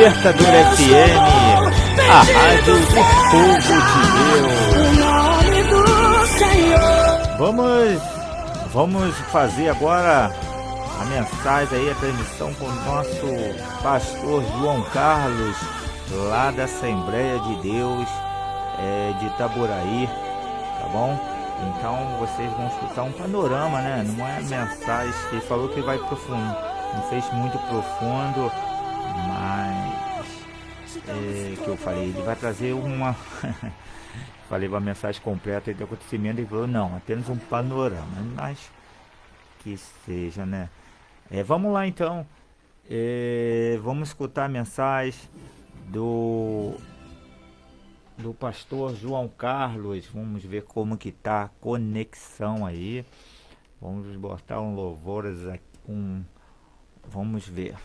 Libertador FM, a rádio do povo de Deus. Vamos fazer agora a mensagem aí, a transmissão com o nosso pastor João Carlos, lá da Assembleia de Deus de Itaboraí, tá bom? Então vocês vão escutar um panorama, né? Não é mensagem, ele falou que vai profundo, não fez muito profundo, mas que eu falei, ele vai trazer uma falei uma mensagem completa do acontecimento, ele falou, não, apenas um panorama, mas que seja, né? Vamos lá então, vamos escutar a mensagem do pastor João Carlos. Vamos ver como que tá a conexão aí. Vamos botar um louvores aqui, vamos ver.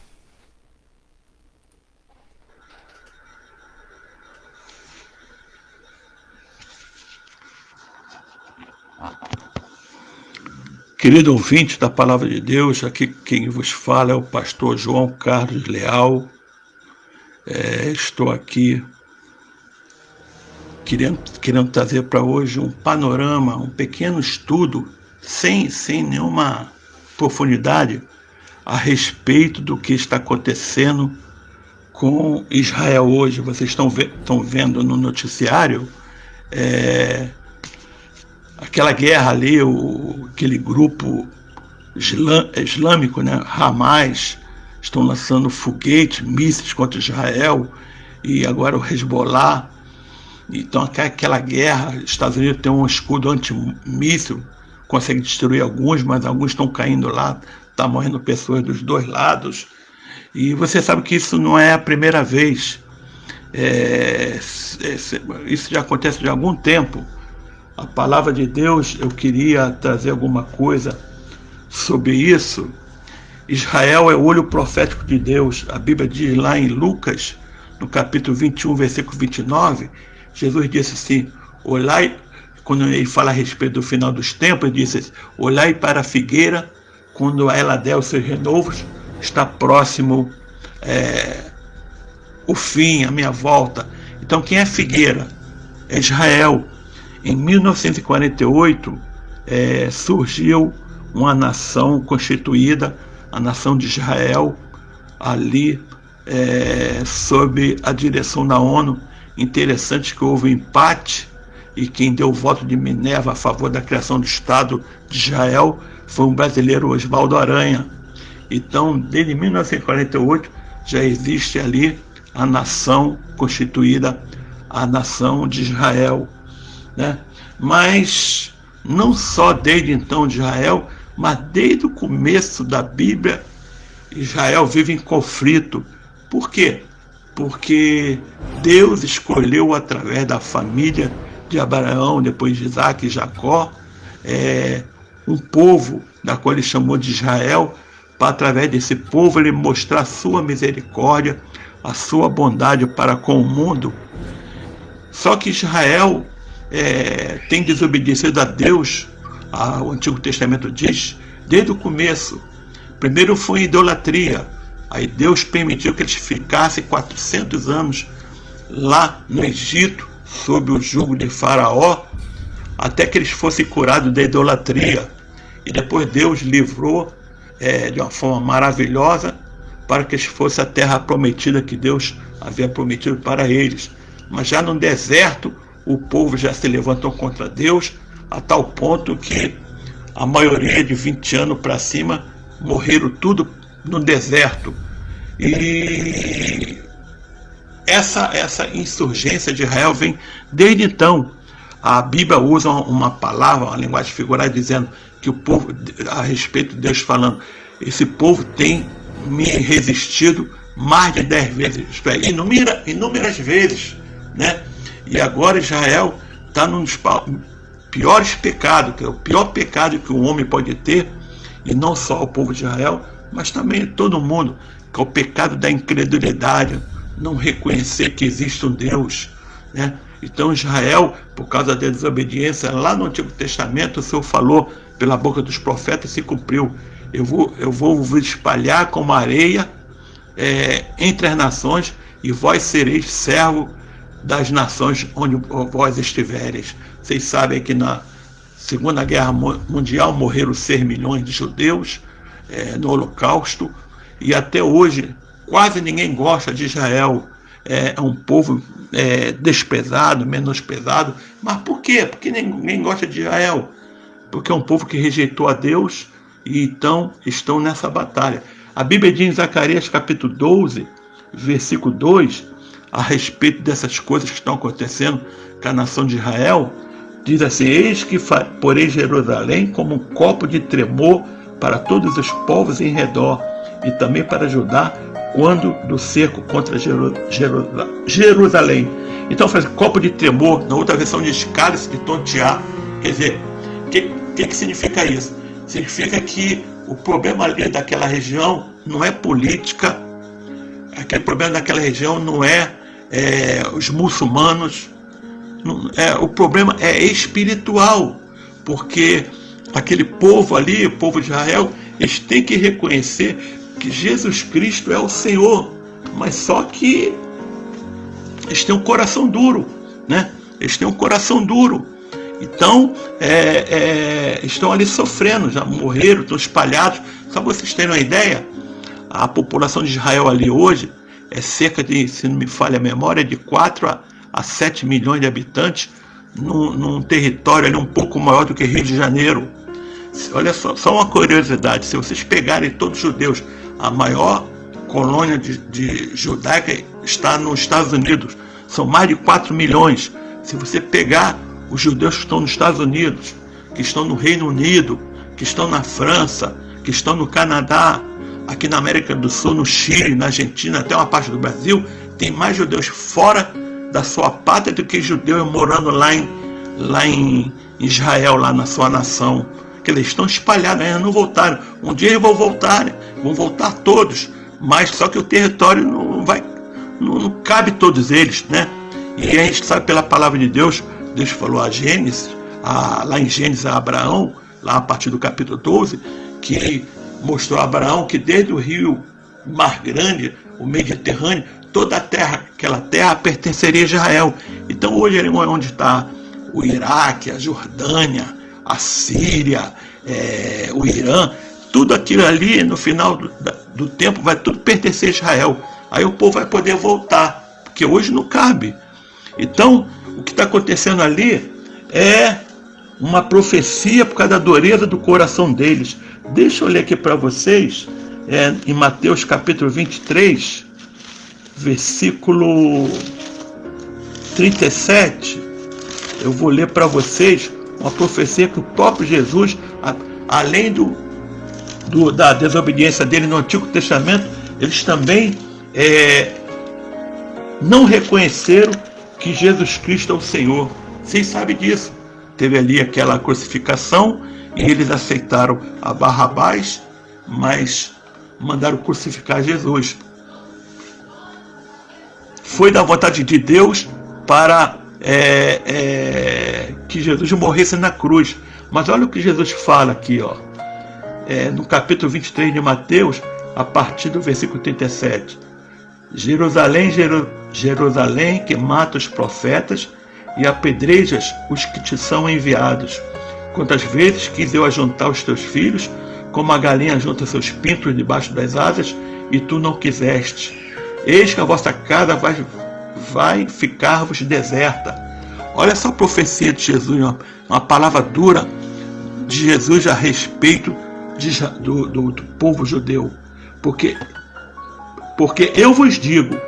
Querido ouvinte da Palavra de Deus, aqui quem vos fala é o pastor João Carlos Leal. Estou aqui querendo trazer para hoje um panorama, um pequeno estudo, sem nenhuma profundidade, a respeito do que está acontecendo com Israel hoje. Vocês estão vendo no noticiário aquela guerra ali, aquele grupo islâmico, né, Hamas, estão lançando foguetes, mísseis contra Israel, e agora o Hezbollah. Então aquela guerra, Estados Unidos tem um escudo antimíssil, consegue destruir alguns, mas alguns estão caindo lá, está morrendo pessoas dos dois lados. E você sabe que isso não é a primeira vez, isso já acontece de algum tempo. A palavra de Deus, eu queria trazer alguma coisa sobre isso. Israel é o olho profético de Deus. A Bíblia diz lá em Lucas, no capítulo 21, versículo 29, Jesus disse assim, olhai, quando ele fala a respeito do final dos tempos, ele disse assim, olhai para a figueira, quando ela der os seus renovos, está próximo o fim, a minha volta. Então quem é figueira? É Israel. Em 1948, surgiu uma nação constituída, a nação de Israel, ali sob a direção da ONU. Interessante que houve um empate, e quem deu o voto de Minerva a favor da criação do Estado de Israel foi um brasileiro, Oswaldo Aranha. Então, desde 1948, já existe ali a nação constituída, a nação de Israel, né? Mas não só desde então de Israel, mas desde o começo da Bíblia, Israel vive em conflito. Por quê? Porque Deus escolheu através da família de Abraão, depois de Isaac e Jacó, um povo da qual ele chamou de Israel, para através desse povo ele mostrar a sua misericórdia, a sua bondade para com o mundo. Só que Israel tem desobedecido a Deus, o Antigo Testamento diz, desde o começo. Primeiro foi idolatria, aí Deus permitiu que eles ficassem 400 anos lá no Egito, sob o jugo de Faraó, até que eles fossem curados da idolatria. E depois Deus livrou de uma forma maravilhosa para que eles fossem a terra prometida que Deus havia prometido para eles. Mas já no deserto, o povo já se levantou contra Deus, a tal ponto que a maioria de 20 anos para cima morreram tudo no deserto. E essa insurgência de Israel vem desde então. A Bíblia usa uma palavra, uma linguagem figurada, dizendo que o povo, a respeito de Deus falando, esse povo tem me resistido mais de 10 vezes, isto é, inúmeras vezes, né? E agora Israel está num dos piores pecados, que é o pior pecado que um homem pode ter, e não só o povo de Israel, mas também todo mundo, que é o pecado da incredulidade, não reconhecer que existe um Deus, né? Então Israel, por causa da desobediência, lá no Antigo Testamento, o Senhor falou pela boca dos profetas e se cumpriu. Eu vou vos espalhar como areia entre as nações, e vós sereis servo das nações onde vós estivereis. Vocês sabem que na Segunda Guerra Mundial morreram 6 milhões de judeus no Holocausto, e até hoje quase ninguém gosta de Israel. É um povo desprezado, menosprezado. Mas por quê? Porque ninguém gosta de Israel. Porque é um povo que rejeitou a Deus, e então estão nessa batalha. A Bíblia diz em Zacarias capítulo 12, versículo 2, a respeito dessas coisas que estão acontecendo com a nação de Israel, diz assim: eis que porei Jerusalém como um copo de tremor para todos os povos em redor, e também para Judá, quando do cerco contra Jerusalém. Então faz copo de tremor, na outra versão diz cálice de tontear. Quer dizer, o que significa isso? Significa que o problema ali daquela região não é política, aquele problema daquela região não é os muçulmanos, o problema é espiritual, porque aquele povo ali, o povo de Israel, eles têm que reconhecer que Jesus Cristo é o Senhor, mas só que eles têm um coração duro, né? Eles têm um coração duro. Então, estão ali sofrendo, já morreram, estão espalhados. Só para vocês terem uma ideia, a população de Israel ali hoje é cerca de, se não me falha a memória, de 4 a 7 milhões de habitantes, num território ali um pouco maior do que Rio de Janeiro. Olha só uma curiosidade: se vocês pegarem todos os judeus, a maior colônia de judaica está nos Estados Unidos, são mais de 4 milhões. Se você pegar os judeus que estão nos Estados Unidos, que estão no Reino Unido, que estão na França, que estão no Canadá, aqui na América do Sul, no Chile, na Argentina, até uma parte do Brasil, tem mais judeus fora da sua pátria do que judeus morando lá em Israel, lá na sua nação. Que eles estão espalhados, ainda não voltaram. Um dia eles vão voltar todos, mas só que o território não cabe todos eles, né? E a gente sabe pela palavra de Deus, Deus falou a Gênesis, lá em Gênesis a Abraão, lá a partir do capítulo 12, que ele mostrou a Abraão que desde o rio Mar Grande, o Mediterrâneo, toda a terra, aquela terra pertenceria a Israel. Então hoje é onde está o Iraque, a Jordânia, a Síria, o Irã, tudo aquilo ali no final do tempo vai tudo pertencer a Israel. Aí o povo vai poder voltar, porque hoje não cabe. Então o que está acontecendo ali é uma profecia por causa da dureza do coração deles. Deixa eu ler aqui para vocês, em Mateus capítulo 23, versículo 37, eu vou ler para vocês uma profecia que o próprio Jesus, além da desobediência dele no Antigo Testamento, eles também não reconheceram que Jesus Cristo é o Senhor. Vocês sabem disso. Teve ali aquela crucificação e eles aceitaram a Barrabás, mas mandaram crucificar Jesus. Foi da vontade de Deus para que Jesus morresse na cruz. Mas olha o que Jesus fala aqui, no capítulo 23 de Mateus, a partir do versículo 37. Jerusalém, Jerusalém, que mata os profetas e apedrejas os que te são enviados. Quantas vezes quis eu ajuntar os teus filhos, como a galinha junta seus pintos debaixo das asas, e tu não quiseste. Eis que a vossa casa vai ficar-vos deserta. Olha essa profecia de Jesus, uma palavra dura de Jesus a respeito do povo judeu. Porque eu vos digo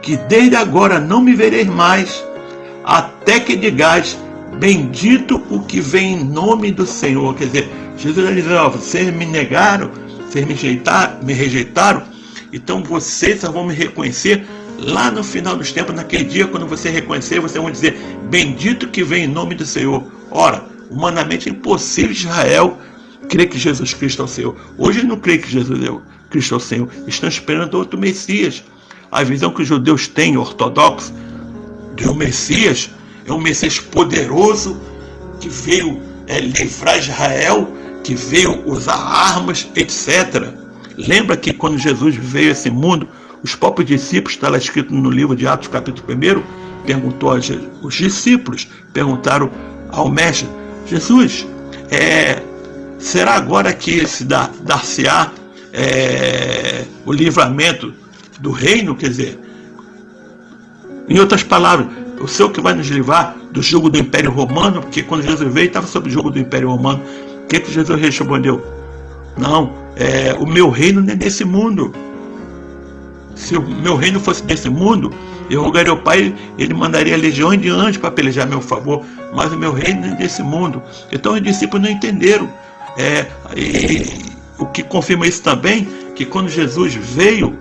que desde agora não me vereis mais, até que digais: bendito o que vem em nome do Senhor. Quer dizer, Jesus está dizendo: vocês me negaram, vocês me rejeitaram, então vocês só vão me reconhecer lá no final dos tempos, naquele dia, quando você reconhecer, vocês vão dizer: bendito que vem em nome do Senhor. Ora, humanamente é impossível Israel crer que Jesus Cristo é o Senhor. Hoje eles não creem que Jesus Cristo é o Senhor. Estão esperando outro Messias. A visão que os judeus têm, ortodoxos, de um Messias, é um Messias poderoso, que veio livrar Israel, que veio usar armas, etc. Lembra que quando Jesus veio a esse mundo, Os próprios discípulos, está lá escrito no livro de Atos, capítulo 1, perguntou os discípulos, perguntaram ao mestre: Jesus, será agora que se dar-se-á o livramento do reino? Quer dizer, em outras palavras, o Senhor que vai nos livrar do jugo do Império Romano, porque quando Jesus veio estava sob o jugo do Império Romano. O que Jesus respondeu? Não, o meu reino não é desse mundo. Se o meu reino fosse desse mundo, eu rogaria ao Pai, ele mandaria legiões de anjos para pelejar a meu favor, mas o meu reino não é desse mundo. Então os discípulos não entenderam. E o que confirma isso também, que quando Jesus veio,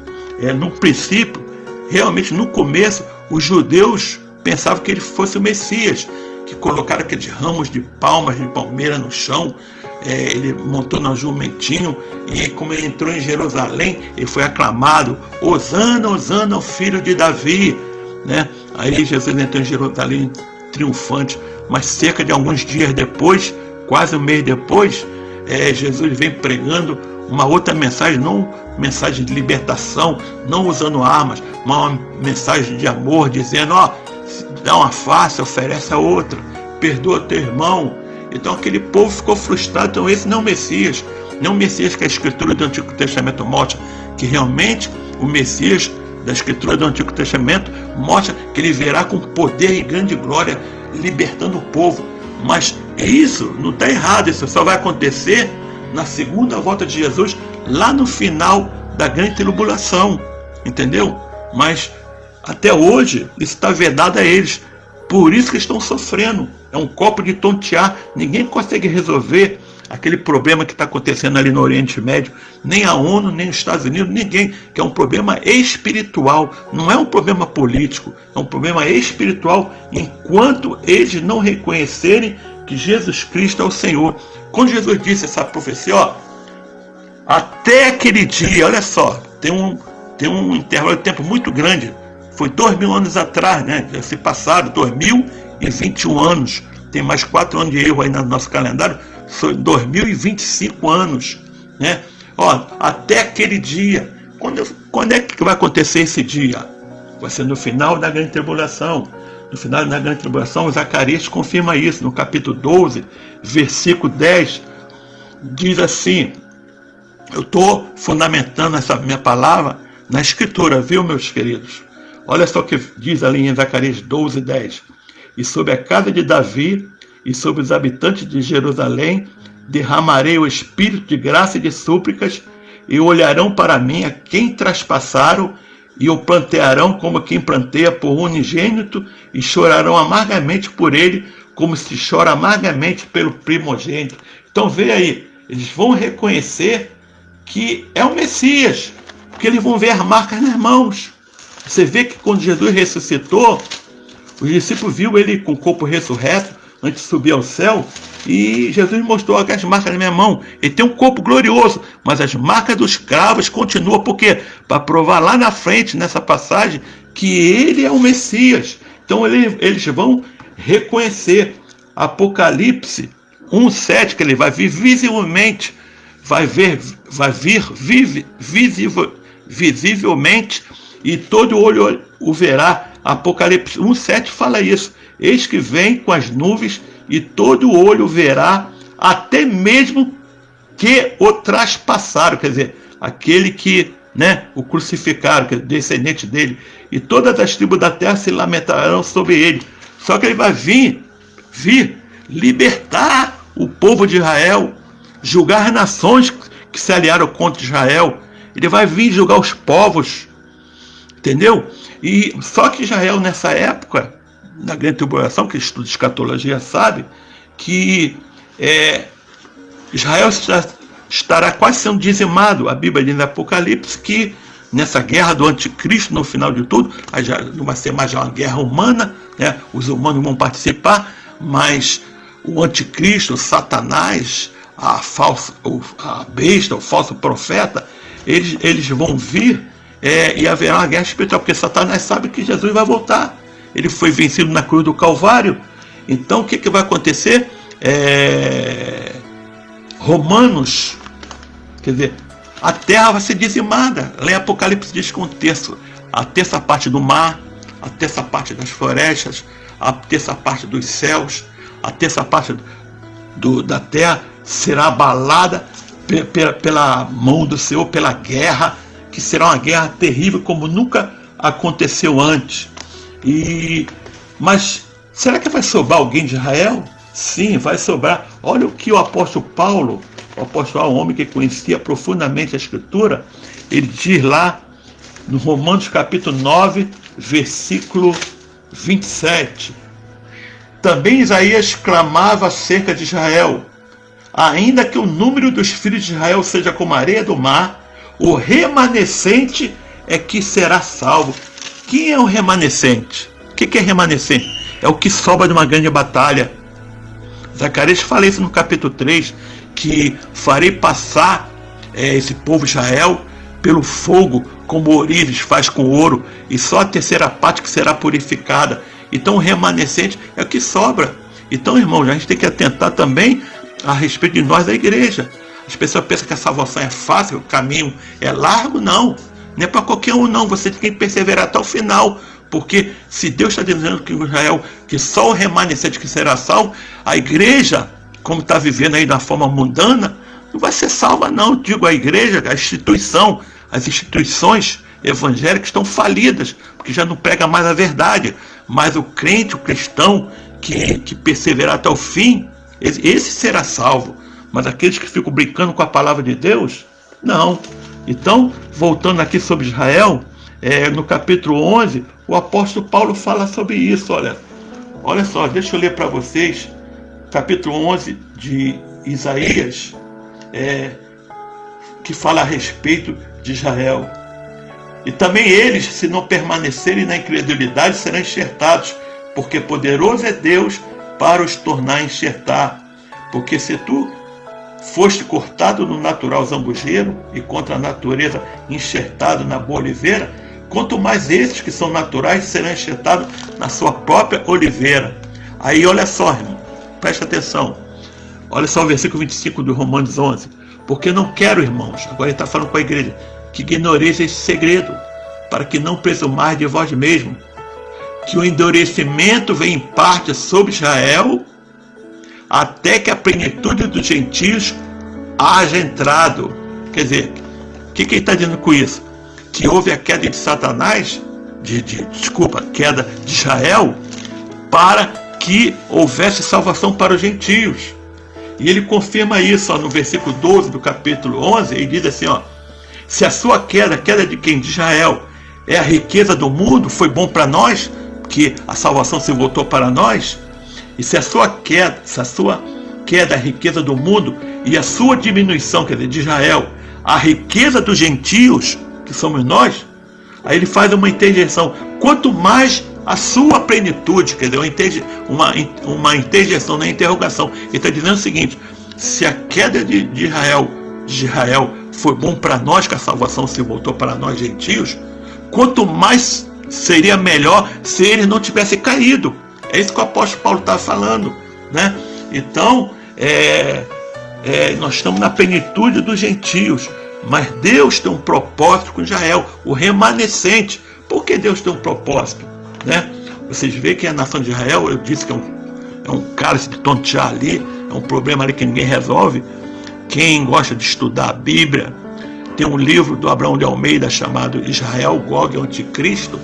no princípio, realmente no começo, os judeus pensavam que ele fosse o Messias, que colocaram aqueles ramos de palmas de palmeira no chão. Ele montou no jumentinho, e como ele entrou em Jerusalém, ele foi aclamado: Hosana, Hosana, o filho de Davi, né? Aí Jesus entrou em Jerusalém triunfante, mas cerca de alguns dias depois, quase um mês depois, Jesus vem pregando uma outra mensagem, não mensagem de libertação, não usando armas, mas uma mensagem de amor, dizendo: dá uma face, oferece a outra, perdoa teu irmão. Então aquele povo ficou frustrado. Então esse não é o Messias, não é o Messias que a Escritura do Antigo Testamento mostra, que realmente o Messias da Escritura do Antigo Testamento mostra que ele virá com poder e grande glória, libertando o povo. Mas isso não está errado, isso só vai acontecer na segunda volta de Jesus, lá no final da grande tribulação, entendeu? Mas até hoje isso está vedado a eles, por isso que estão sofrendo. É um copo de tontear, ninguém consegue resolver aquele problema que está acontecendo ali no Oriente Médio, nem a ONU, nem os Estados Unidos, ninguém, que é um problema espiritual, não é um problema político, é um problema espiritual, enquanto eles não reconhecerem que Jesus Cristo é o Senhor. Quando Jesus disse essa profecia, até aquele dia, olha só, tem um intervalo de tempo muito grande, foi 2000 anos atrás, né? Já se passaram 2021 anos, tem mais 4 anos de erro aí no nosso calendário, são 2025 anos, né? Até aquele dia, quando é que vai acontecer esse dia? Vai ser no final da grande tribulação. No final da grande tribulação, Zacarias confirma isso, no capítulo 12, versículo 10, diz assim, eu estou fundamentando essa minha palavra na Escritura, viu, meus queridos? Olha só o que diz ali em Zacarias 12, 10. E sobre a casa de Davi e sobre os habitantes de Jerusalém derramarei o espírito de graça e de súplicas, e olharão para mim a quem traspassaram, e o plantearão como quem planteia por unigênito, e chorarão amargamente por ele, como se chora amargamente pelo primogênito. Então vê aí, eles vão reconhecer que é o Messias, porque eles vão ver as marcas nas mãos. Você vê que quando Jesus ressuscitou, os discípulos viram ele com o corpo ressurreto antes de subir ao céu, e Jesus mostrou as marcas na minha mão. Ele tem um corpo glorioso, mas as marcas dos cravos continuam. Por quê? Para provar lá na frente, nessa passagem, que ele é o Messias. Então eles vão reconhecer. Apocalipse 1:7, que ele vai vir visivelmente, vai vir visivelmente, e todo olho o verá. Apocalipse 1:7 fala isso. Eis que vem com as nuvens, e todo olho verá, até mesmo que o traspassaram, quer dizer, aquele que, né, o crucificaram, que é descendente dele, e todas as tribos da terra se lamentarão sobre ele. Só que ele vai vir libertar o povo de Israel, julgar as nações que se aliaram contra Israel. Ele vai vir julgar os povos, entendeu? E só que Israel, nessa época, na grande tribulação, que estuda escatologia sabe, que Israel estará quase sendo dizimado. A Bíblia diz no Apocalipse que nessa guerra do anticristo, no final de tudo, já não vai ser mais uma guerra humana, né? Os humanos vão participar, mas o anticristo, o Satanás, a besta, o falso profeta, eles vão vir, e haverá uma guerra espiritual, porque Satanás sabe que Jesus vai voltar. Ele foi vencido na cruz do Calvário. Então o que vai acontecer? Romanos, quer dizer, a terra vai ser dizimada. Lá em Apocalipse diz que a terça parte do mar, a terça parte das florestas, a terça parte dos céus, a terça parte da terra será abalada pela mão do Senhor, pela guerra, que será uma guerra terrível como nunca aconteceu antes. Mas será que vai sobrar alguém de Israel? Sim, vai sobrar. Olha o que o apóstolo Paulo, um homem que conhecia profundamente a Escritura, ele diz lá no Romanos capítulo 9, versículo 27. Também Isaías clamava acerca de Israel: ainda que o número dos filhos de Israel seja como a areia do mar, o remanescente é que será salvo. Quem é o remanescente? O que é remanescente? É o que sobra de uma grande batalha. Zacarias fala isso no capítulo 3, que farei passar esse povo Israel pelo fogo, como Orives faz com ouro, e só a terceira parte que será purificada. Então o remanescente é o que sobra. Então, irmãos, a gente tem que atentar também a respeito de nós da igreja. As pessoas pensam que a salvação é fácil, o caminho é largo. Não é para qualquer um, não. Você tem que perseverar até o final, porque se Deus está dizendo que Israel, que só o remanescente que será salvo, a igreja, como está vivendo aí da forma mundana, não vai ser salva, não. Digo, a igreja, a instituição, as instituições evangélicas estão falidas, porque já não prega mais a verdade. Mas o crente, o cristão que perseverar até o fim, esse será salvo. Mas aqueles que ficam brincando com a palavra de Deus, não. Então, voltando aqui sobre Israel, no capítulo 11, o apóstolo Paulo fala sobre isso. Olha só, deixa eu ler para vocês, capítulo 11 de Isaías, que fala a respeito de Israel. E também eles, se não permanecerem na incredulidade, serão enxertados, porque poderoso é Deus para os tornar a enxertar. Porque se tu foste cortado no natural zambujeiro e contra a natureza enxertado na boa oliveira, quanto mais esses que são naturais serão enxertados na sua própria oliveira. Aí olha só, irmão, presta atenção. Olha só o versículo 25 do Romanos 11. Porque não quero, irmãos, agora ele está falando com a igreja, que ignoreis esse segredo, para que não presumais de vós mesmo, que o endurecimento vem em parte sobre Israel, até que a plenitude dos gentios haja entrado. Quer dizer, o que ele está dizendo com isso? Que houve a queda de Satanás, queda de Israel, para que houvesse salvação para os gentios. E ele confirma isso no versículo 12 do capítulo 11, ele diz assim, se a sua queda de quem? De Israel, é a riqueza do mundo, foi bom para nós, que a salvação se voltou para nós. E se a sua queda é a riqueza do mundo, e a sua diminuição, quer dizer, de Israel, a riqueza dos gentios, que somos nós, aí ele faz uma interjeição. Quanto mais a sua plenitude, quer dizer, uma interjeição na interrogação. Ele está dizendo o seguinte: se a queda de Israel foi bom para nós, que a salvação se voltou para nós gentios, quanto mais seria melhor se ele não tivesse caído. É isso que o apóstolo Paulo está falando, né? Então, nós estamos na plenitude dos gentios, mas Deus tem um propósito com Israel, o remanescente. Por que Deus tem um propósito, né? Vocês veem que a nação de Israel, eu disse que é um cálice de tontear ali, é um problema ali que ninguém resolve. Quem gosta de estudar a Bíblia, tem um livro do Abraão de Almeida chamado Israel, Gog e o Anticristo,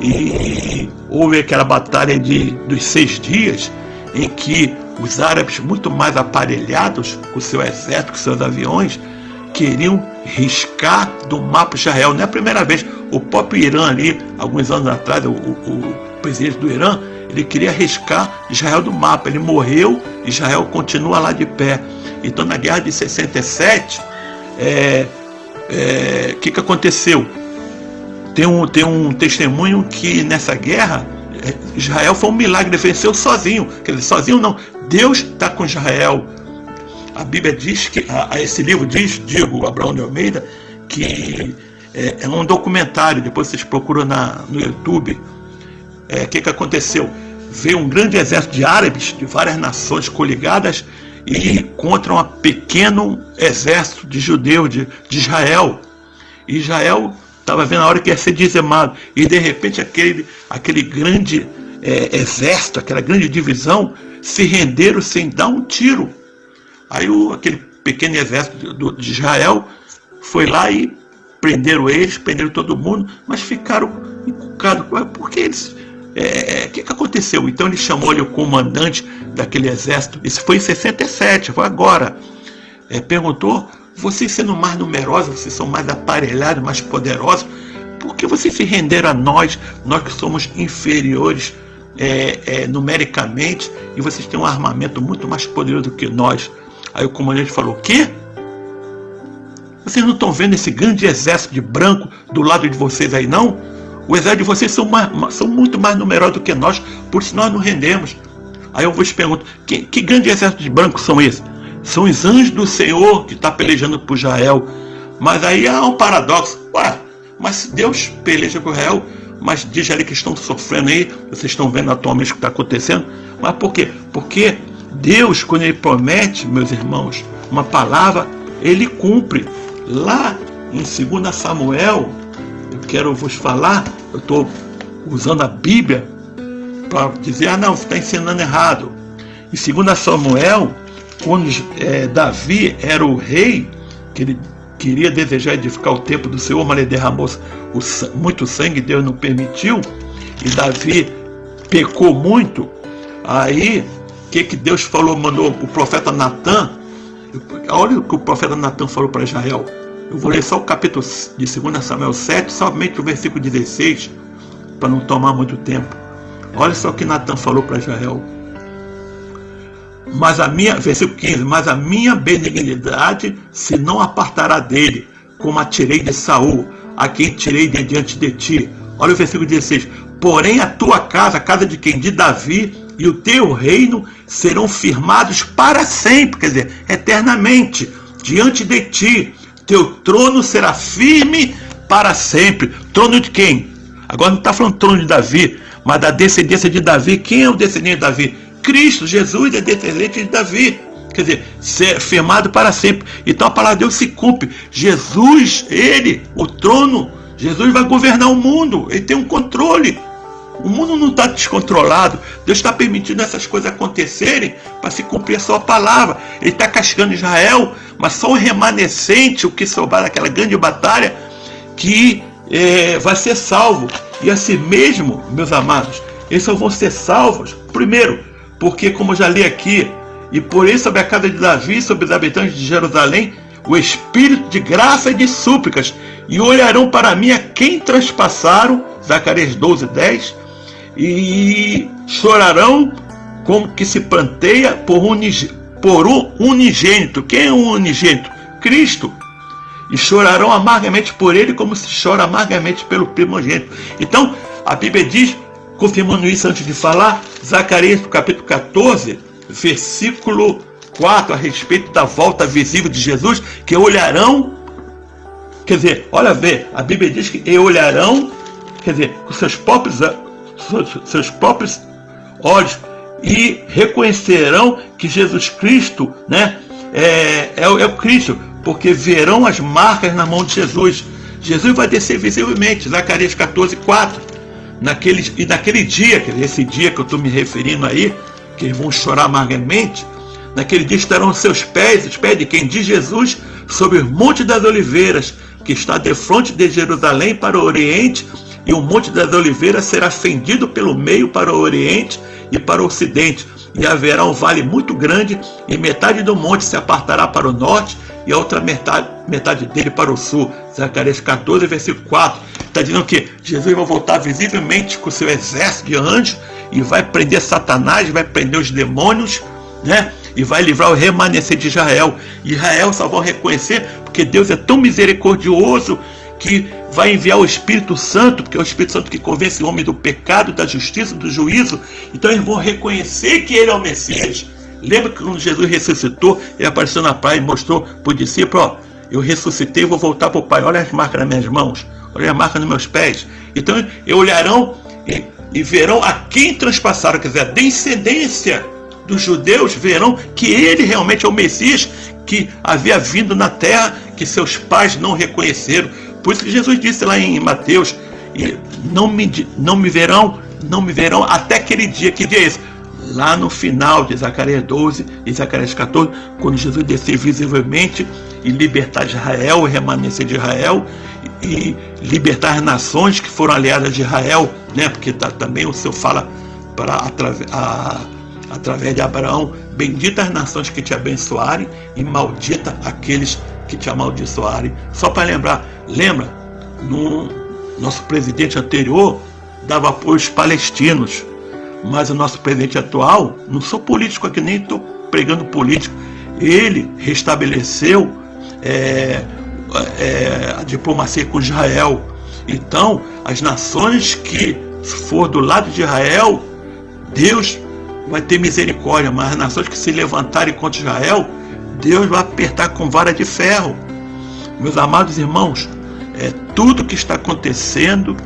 e houve aquela batalha dos 6 dias, em que os árabes, muito mais aparelhados com o seu exército, com seus aviões, queriam riscar do mapa Israel. Não é a primeira vez. O próprio Irã ali, alguns anos atrás, o presidente do Irã, ele queria riscar Israel do mapa. Ele morreu, Israel continua lá de pé. Então, na guerra de 67, que aconteceu? Tem um testemunho que nessa guerra Israel foi um milagre, ele venceu sozinho. Quer dizer, sozinho não, Deus está com Israel. A Bíblia diz que, esse livro diz, Abraão de Almeida, que é um documentário, depois vocês procuram no YouTube. Que aconteceu? Veio um grande exército de árabes de várias nações coligadas e contra um pequeno exército de judeus de Israel. E Israel estava vendo a hora que ia ser dizimado, e de repente aquele grande exército, aquela grande divisão, se renderam sem dar um tiro. Aí aquele pequeno exército de Israel foi lá e prenderam eles, prenderam todo mundo, mas ficaram encucados. Por que eles? O que aconteceu? Então ele chamou ali o comandante daquele exército, isso foi em 67, foi agora. Perguntou: vocês sendo mais numerosos, vocês são mais aparelhados, mais poderosos, por que vocês se renderam a nós que somos inferiores numericamente, e vocês têm um armamento muito mais poderoso do que nós? Aí o comandante falou: o quê? Vocês não estão vendo esse grande exército de branco do lado de vocês aí, não? O exército de vocês são muito mais numerosos do que nós, por isso nós não rendemos. Aí eu vos pergunto: que grande exército de branco são esses? São os anjos do Senhor que estão pelejando por Israel. Mas aí há um paradoxo. Mas se Deus peleja por Israel, mas diz ali que estão sofrendo aí, vocês estão vendo atualmente o que está acontecendo. Mas por quê? Porque Deus, quando Ele promete, meus irmãos, uma palavra, Ele cumpre. Lá em 2 Samuel, eu quero vos falar, eu estou usando a Bíblia para dizer: não, você está ensinando errado. Em 2 Samuel, quando Davi era o rei, que ele queria desejar edificar o templo do Senhor, mas ele derramou muito sangue, Deus não permitiu, e Davi pecou muito. Aí, o que Deus falou? Mandou o profeta Natan. Olha o que o profeta Natan falou para Israel. Eu vou ler só o capítulo de 2 Samuel 7, somente o versículo 16, para não tomar muito tempo. Olha só o que Natan falou para Israel. Versículo 15, mas a minha benignidade se não apartará dele, como a tirei de Saul, a quem tirei de diante de ti. Olha o versículo 16, porém a tua casa, a casa de quem? De Davi, e o teu reino serão firmados para sempre, quer dizer, eternamente, diante de ti. Teu trono será firme para sempre. Trono de quem? Agora não está falando trono de Davi, mas da descendência de Davi. Quem é o descendente de Davi? Cristo, Jesus é descendente de Davi. Quer dizer, ser firmado para sempre. Então a palavra de Deus se cumpre. Jesus, Ele, o trono, Jesus vai governar o mundo. Ele tem um controle. O mundo não está descontrolado. Deus está permitindo essas coisas acontecerem para se cumprir a sua palavra. Ele está castigando Israel, mas só o remanescente, o que sobrar daquela grande batalha, que vai ser salvo. E assim mesmo, meus amados, eles só vão ser salvos, primeiro, porque, como eu já li aqui, e por isso sobre a casa de Davi, sobre os habitantes de Jerusalém, o espírito de graça e de súplicas, e olharão para mim a quem transpassaram, Zacarias 12:10, e chorarão como que se planteia por um unigênito. Quem é um unigênito? Cristo. E chorarão amargamente por ele, como se chora amargamente pelo primogênito. Então, a Bíblia diz, confirmando isso antes de falar, Zacarias capítulo 14, versículo 4, a respeito da volta visível de Jesus, que olharão, quer dizer, olha, vê, a Bíblia diz que olharão, quer dizer, com seus próprios olhos, e reconhecerão que Jesus Cristo, né, é o Cristo, porque verão as marcas na mão de Jesus. Jesus vai descer visivelmente, Zacarias 14:4. Naquele dia, esse dia que eu estou me referindo aí, que eles vão chorar amargamente, naquele dia estarão seus pés, os pés de quem? De Jesus, sobre o Monte das Oliveiras, que está defronte de Jerusalém para o Oriente, e o Monte das Oliveiras será fendido pelo meio para o Oriente e para o Ocidente, e haverá um vale muito grande, e metade do monte se apartará para o norte, e a outra metade dele para o sul. Zacarias 14, versículo 4. Está dizendo que Jesus vai voltar visivelmente com o seu exército de anjos, e vai prender Satanás, vai prender os demônios, né? E vai livrar o remanescente de Israel. E Israel só vão reconhecer, porque Deus é tão misericordioso, que vai enviar o Espírito Santo, porque é o Espírito Santo que convence o homem do pecado, da justiça, do juízo. Então eles vão reconhecer que ele é o Messias. Lembra que quando Jesus ressuscitou, ele apareceu na praia e mostrou para o discípulo: ó, eu ressuscitei e vou voltar para o Pai, olha as marcas nas minhas mãos, olha as marcas nos meus pés. Então eles olharão e verão a quem transpassaram, quer dizer, a descendência dos judeus verão que ele realmente é o Messias que havia vindo na terra, que seus pais não reconheceram. Por isso que Jesus disse lá em Mateus, não me verão até aquele dia. Que dia é esse? Lá no final de Zacarias 12 e Zacarias 14, quando Jesus descer visivelmente e libertar Israel, o remanescente de Israel, e libertar as nações que foram aliadas de Israel, né? Porque também o Senhor fala através de Abraão: bendita as nações que te abençoarem e maldita aqueles que te amaldiçoarem. Só para lembra, no nosso presidente anterior dava apoio aos palestinos, mas o nosso presidente atual, não sou político aqui, nem estou pregando político, ele restabeleceu a diplomacia com Israel. Então, as nações que for do lado de Israel, Deus vai ter misericórdia, mas as nações que se levantarem contra Israel, Deus vai apertar com vara de ferro. Meus amados irmãos, tudo que está acontecendo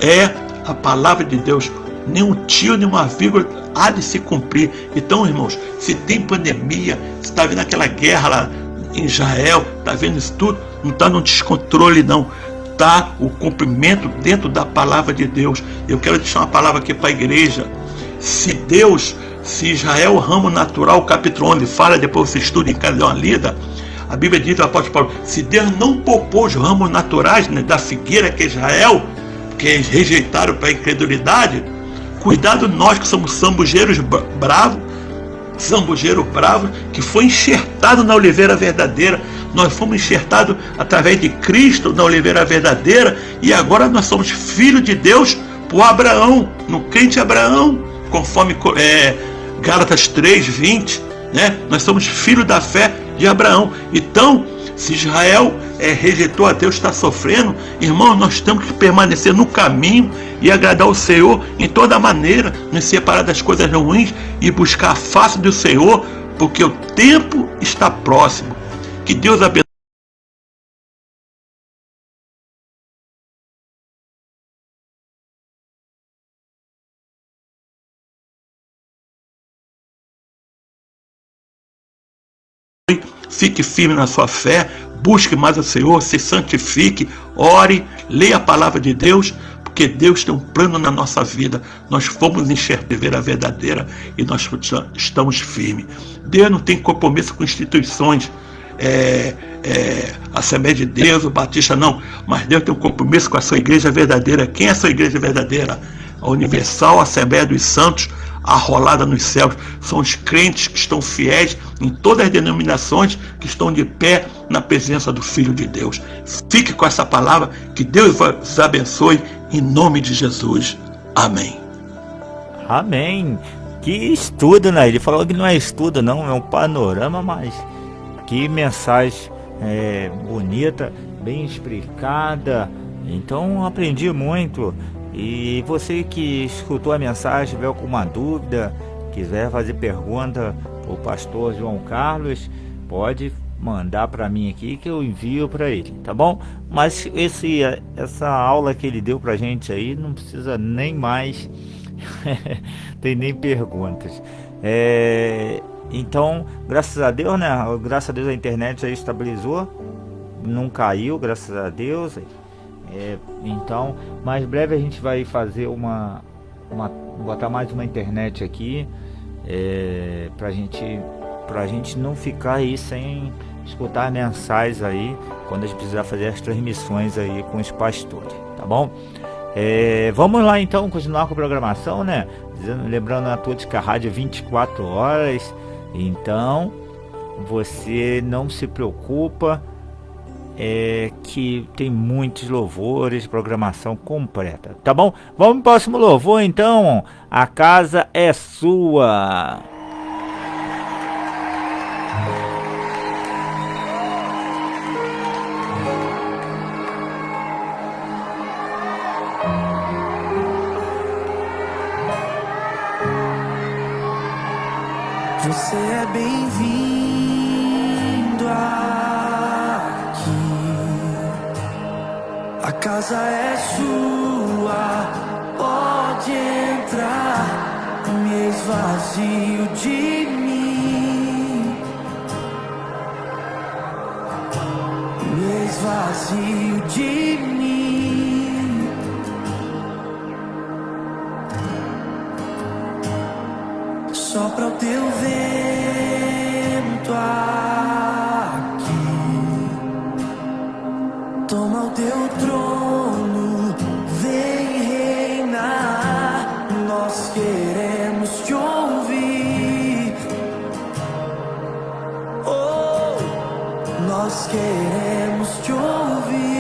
é a palavra de Deus. Nenhum tio, nenhuma vírgula há de se cumprir. Então, irmãos, se tem pandemia, se está vendo aquela guerra lá em Israel, está vendo isso tudo, não está num descontrole, não. Está o cumprimento dentro da palavra de Deus. Eu quero deixar uma palavra aqui para a igreja. Se Israel, ramo natural, capítulo 11, fala, depois você estuda em casa, dá uma lida. A Bíblia diz, o apóstolo Paulo, se Deus não poupou os ramos naturais, né, da figueira que é Israel, que eles rejeitaram para a incredulidade, cuidado nós que somos sambugeiro bravo, que foi enxertado na oliveira verdadeira. Nós fomos enxertados através de Cristo na oliveira verdadeira, e agora nós somos filhos de Deus por Abraão, no crente Abraão, conforme Gálatas 3:20, né? Nós somos filhos da fé de Abraão. Então, se Israel rejeitou a Deus, está sofrendo, irmão, nós temos que permanecer no caminho e agradar o Senhor em toda maneira, nos separar das coisas ruins e buscar a face do Senhor, porque o tempo está próximo. Que Deus abençoe. Fique firme na sua fé, busque mais o Senhor, se santifique, ore, leia a palavra de Deus, porque Deus tem um plano na nossa vida. Nós fomos enxergar a vera verdadeira e nós estamos firmes. Deus não tem compromisso com instituições, a Assembleia de Deus, o Batista, não, mas Deus tem um compromisso com a sua igreja verdadeira. Quem é a sua igreja verdadeira? A Universal Assembleia dos Santos, arrolada nos céus. São os crentes que estão fiéis em todas as denominações, que estão de pé na presença do Filho de Deus. Fique com essa palavra, que Deus os abençoe em nome de Jesus. Amém. Amém. Que estudo, né? Ele falou que não é estudo, não, é um panorama, mas que mensagem bonita, bem explicada. Então aprendi muito. E você que escutou a mensagem, tiver alguma dúvida, quiser fazer pergunta ao pastor João Carlos, pode mandar para mim aqui que eu envio para ele, tá bom? Mas essa aula que ele deu pra gente aí não precisa nem mais tem nem perguntas. Então, graças a Deus, né? Graças a Deus a internet já estabilizou, não caiu, graças a Deus. Então, mais breve a gente vai fazer botar mais uma internet aqui, pra gente não ficar aí sem escutar mensagens aí, quando a gente precisar fazer as transmissões aí com os pastores, tá bom? Vamos lá então continuar com a programação, né? Lembrando a todos que a rádio é 24 horas, então você não se preocupa, que tem muitos louvores, programação completa, tá bom? Vamos pro próximo louvor então. A casa é sua. Você é bem-vindo aqui. A casa é sua, pode entrar, me esvaziar. esvazio de mim, me esvazio de mim. Sopra o teu vento aqui, toma o teu trono, vem reinar. Nós queremos te ouvir, oh, nós queremos te ouvir.